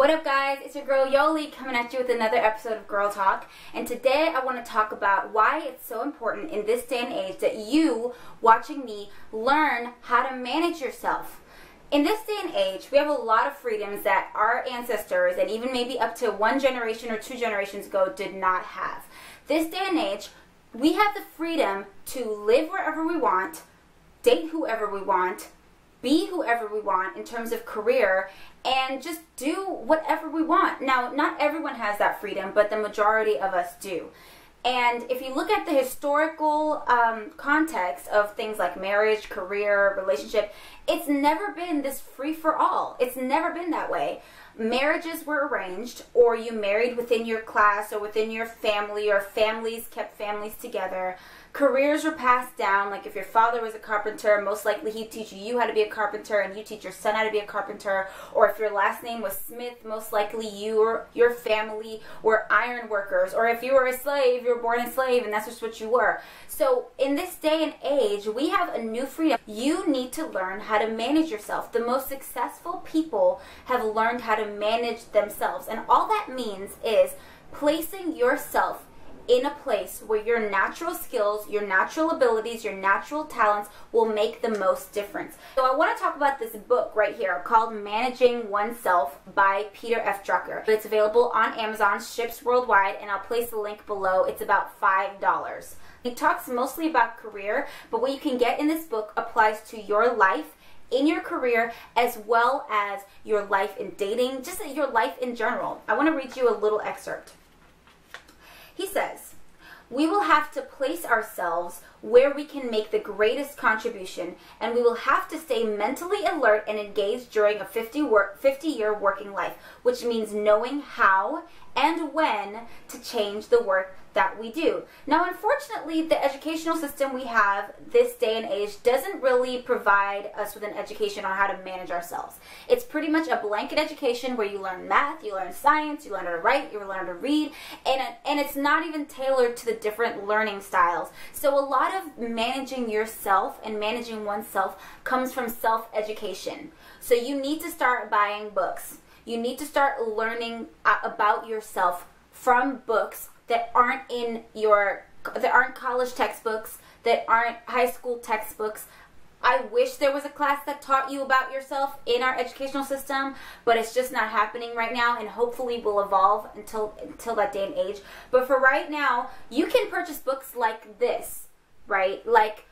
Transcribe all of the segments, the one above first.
What up guys, it's your girl Yoli coming at you with another episode of Girl Talk, and today I want to talk about why it's so important in this day and age that you, watching me, learn how to manage yourself. In this day and age, we have a lot of freedoms that our ancestors, and even maybe up to one generation or two generations ago, did not have. This day and age, we have the freedom to live wherever we want, date whoever we want, be whoever we want in terms of career, and just do whatever we want. Now, not everyone has that freedom, but the majority of us do. And if you look at the historical context of things like marriage, career, relationship, it's never been this free-for-all. It's never been that way. Marriages were arranged, or you married within your class or within your family, or families kept families together. Careers were passed down, like if your father was a carpenter, most likely he'd teach you how to be a carpenter and you teach your son how to be a carpenter. Or if your last name was Smith, most likely you or your family were iron workers. Or if you were a slave, you were born a slave and that's just what you were. So in this day and age, we have a new freedom. You need to learn how to manage yourself. The most successful people have learned how to manage themselves. And all that means is placing yourself in a place where your natural skills, your natural abilities, your natural talents will make the most difference. So I want to talk about this book right here called Managing Oneself by Peter F. Drucker. It's available on Amazon, ships worldwide, and I'll place the link below. It's about $5. He talks mostly about career, but what you can get in this book applies to your life, in your career, as well as your life in dating, just your life in general. I want to read you a little excerpt. He says, "We will have to place ourselves where we can make the greatest contribution, and we will have to stay mentally alert and engaged during a 50-year working life, which means knowing how and when to change the work that we do." Now, unfortunately, the educational system we have this day and age doesn't really provide us with an education on how to manage ourselves. It's pretty much a blanket education where you learn math, you learn science, you learn how to write, you learn how to read, and it's not even tailored to the different learning styles. So a lot of managing yourself and managing oneself comes from self-education. So you need to start buying books. You need to start learning about yourself from books that aren't college textbooks, that aren't high school textbooks. I wish there was a class that taught you about yourself in our educational system, but it's just not happening right now, and hopefully will evolve until that day and age. But for right now, you can purchase books like this, right? Like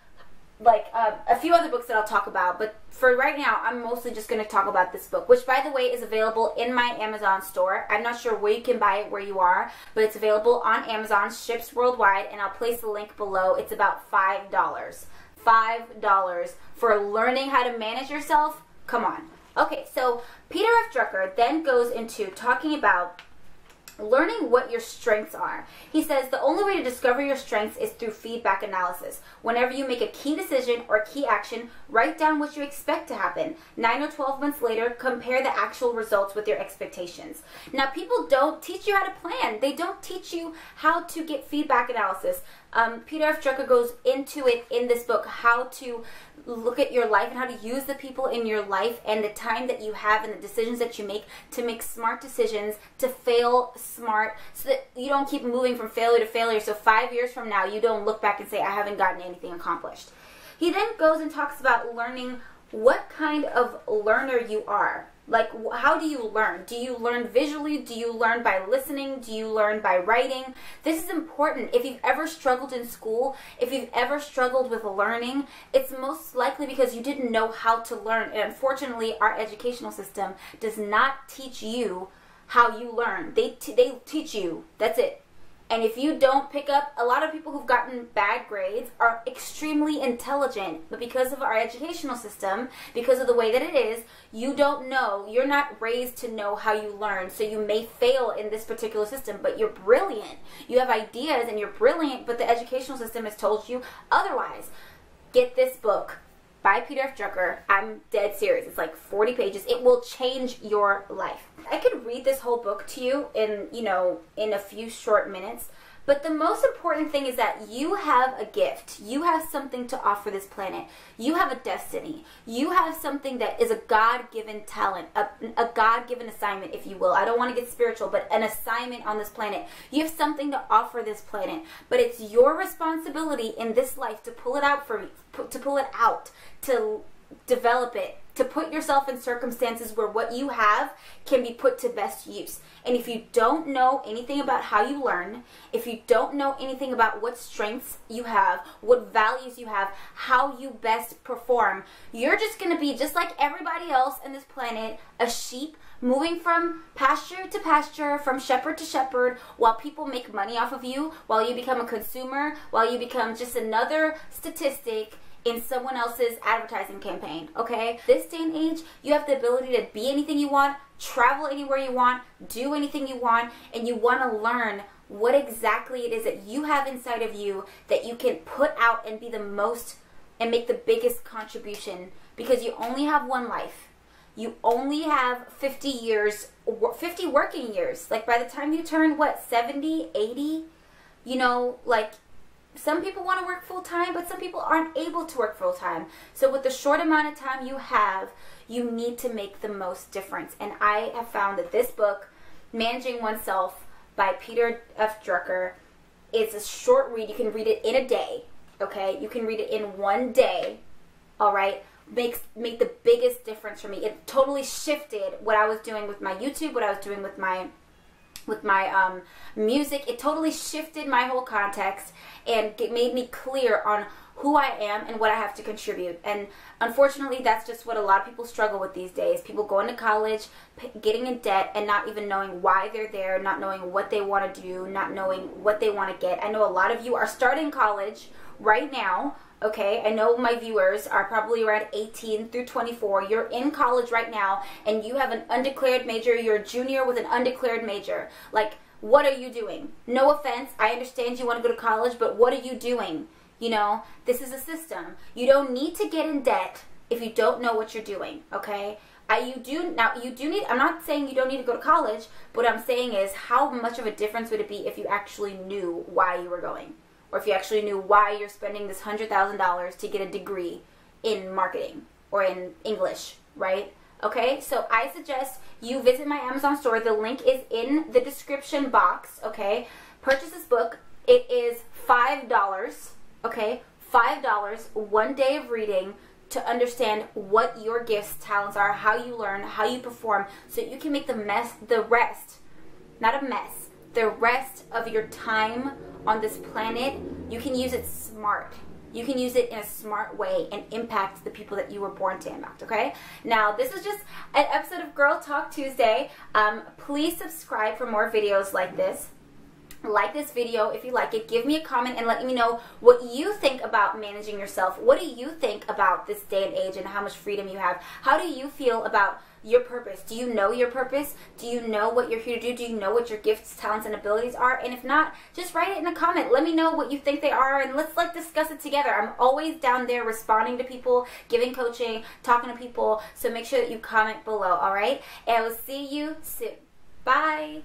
a few other books that I'll talk about, but for right now, I'm mostly just going to talk about this book, which, by the way, is available in my Amazon store. I'm not sure where you can buy it where you are, but it's available on Amazon, ships worldwide, and I'll place the link below. It's about $5. $5 for learning how to manage yourself? Come on. Okay, so Peter F. Drucker then goes into talking about learning what your strengths are. He says the only way to discover your strengths is through feedback analysis. Whenever you make a key decision or key action, write down what you expect to happen. 9 or 12 months later, compare the actual results with your expectations. Now, people don't teach you how to plan. They don't teach you how to get feedback analysis. Peter F. Drucker goes into it in this book, how to look at your life and how to use the people in your life and the time that you have and the decisions that you make to make smart decisions, to fail smart, so that you don't keep moving from failure to failure. So 5 years from now, you don't look back and say, I haven't gotten anything accomplished. He then goes and talks about learning what kind of learner you are. Like, how do you learn? Do you learn visually? Do you learn by listening? Do you learn by writing? This is important. If you've ever struggled in school, if you've ever struggled with learning, it's most likely because you didn't know how to learn. And unfortunately, our educational system does not teach you how you learn. They teach you. That's it. And if you don't pick up, a lot of people who've gotten bad grades are extremely intelligent, but because of our educational system, because of the way that it is, you don't know, you're not raised to know how you learn, so you may fail in this particular system, but you're brilliant. You have ideas and you're brilliant, but the educational system has told you otherwise. Get this book by Peter F. Drucker. I'm dead serious. It's like 40 pages. It will change your life. I could read this whole book to you in a few short minutes, But the most important thing is that you have a gift. You have something to offer this planet. You have a destiny. You have something that is a God-given talent, a God-given assignment, if you will. I don't want to get spiritual, but an assignment on this planet. You have something to offer this planet, but it's your responsibility in this life to pull it out to develop it, to put yourself in circumstances where what you have can be put to best use. And if you don't know anything about how you learn, if you don't know anything about what strengths you have, what values you have, how you best perform, you're just going to be just like everybody else on this planet, a sheep moving from pasture to pasture, from shepherd to shepherd, while people make money off of you, while you become a consumer, while you become just another statistic in someone else's advertising campaign, okay? This day and age, you have the ability to be anything you want, travel anywhere you want, do anything you want, and you want to learn what exactly it is that you have inside of you that you can put out and be the most and make the biggest contribution, because you only have one life. You only have 50 years, 50 working years. Like by the time you turn, what, 70, 80, you know, like, some people want to work full-time, but some people aren't able to work full-time. So with the short amount of time you have, you need to make the most difference. And I have found that this book, Managing Oneself by Peter F. Drucker, is a short read. You can read it in a day, okay? You can read it in one day, all right? Make the biggest difference for me. It totally shifted what I was doing with my YouTube, what I was doing with my music. It totally shifted my whole context, and it made me clear on who I am and what I have to contribute. And unfortunately, that's just what a lot of people struggle with these days. People going to college, getting in debt, and not even knowing why they're there, not knowing what they want to do, not knowing what they want to get. I know a lot of you are starting college right now. Okay, I know my viewers are probably around 18 through 24. You're in college right now, and you have an undeclared major. You're a junior with an undeclared major. Like, what are you doing? No offense, I understand you want to go to college, but what are you doing? You know, this is a system. You don't need to get in debt if you don't know what you're doing, okay? I'm not saying you don't need to go to college, but what I'm saying is, how much of a difference would it be if you actually knew why you were going? Or if you actually knew why you're spending this $100,000 to get a degree in marketing or in English, right? Okay, so I suggest you visit my Amazon store. The link is in the description box, okay? Purchase this book. It is $5, okay? $5, one day of reading to understand what your gifts, talents are, how you learn, how you perform, so you can make the rest of your time on this planet, you can use it smart. You can use it in a smart way and impact the people that you were born to impact, okay? Now, this is just an episode of Girl Talk Tuesday. Please subscribe for more videos like this. Like this video if you like it. Give me a comment and let me know what you think about managing yourself. What do you think about this day and age and how much freedom you have? How do you feel about your purpose? Do you know your purpose? Do you know what you're here to do? Do you know what your gifts, talents, and abilities are? And if not, just write it in a comment. Let me know what you think they are, and let's discuss it together. I'm always down there responding to people, giving coaching, talking to people, so make sure that you comment below, all right? And I will see you soon. Bye.